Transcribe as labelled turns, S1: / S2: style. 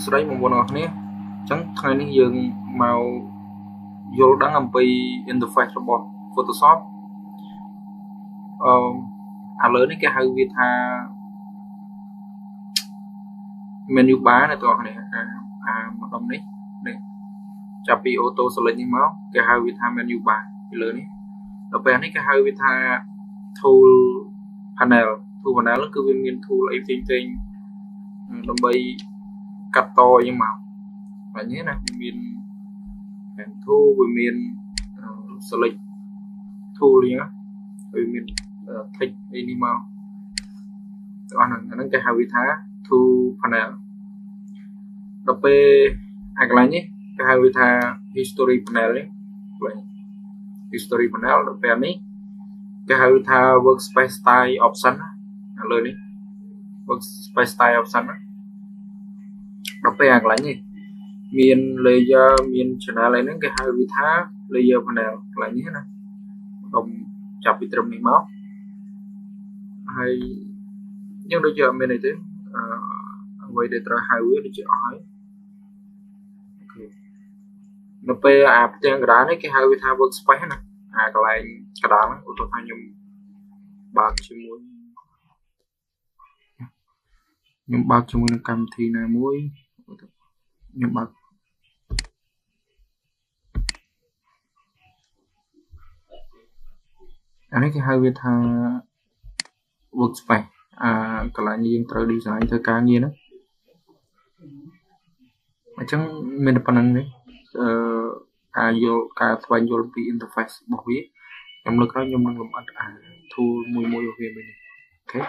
S1: ស្ដីមកបងប្អូនគ្នាអញ្ចឹងថ្ងៃនេះយើងមកយល់ដឹងអំពី interface របស់ Photoshop ឥឡូវនេះគេហៅវាថា menu bar ណាបងប្អូនគ្នាម្ដុំនេះចាប់ពី auto select នេះមកគេហៅវាថា menu bar ពីលើនេះដល់ពេលនេះគេហៅវាថា tool panel គឺវាមាន tool អីផ្សេងៗដើម្បីកាត់តអញ្ចឹងមកបែបនេះណាវាមាន pen tool វាមាន select tool អញ្ចឹងវាមាន text អីនេះមកអាហ្នឹងគេហៅវាថា tool panel ដល់ពេលកន្លែងនេះគេហៅវាថា history panel នេះ history panel ដល់ពេលនេះគេហៅថា workspace style option ឥឡូវនេះ workspace style option ដល់ពេលកន្លែងនេះមាន layer មាន channel អីហ្នឹងគេហៅវាថា layer panel កន្លែងនេះណាខ្ញុំចាប់ពីត្រឹមនេះមកហើយយើងដូចជាអត់មានអីទេអ្វីដែលត្រូវហៅវាដូចជាអស់ហើយនៅពេលផ្ទាំងកណ្ដាលនេះគេហៅវាថា workspace ណាកន្លែងកណ្ដាលហ្នឹងឧទាហរណ៍ថាខ្ញុំបើកជាមួយនឹងកម្មវិធីណាមួយខ្ញុំបើកអានេះគេហៅវាថា workspace កន្លែងនេះយើងត្រូវ design ធ្វើការងារហ្នឹងអញ្ចឹងមានតែប៉ុណ្្នឹងទេការស្វែងយល់ពី interface របស់វាខ្ញុំលើកក្រោយខ្ញុំនឹងលម្អិតtool មួយរបស់វានេះអូខេ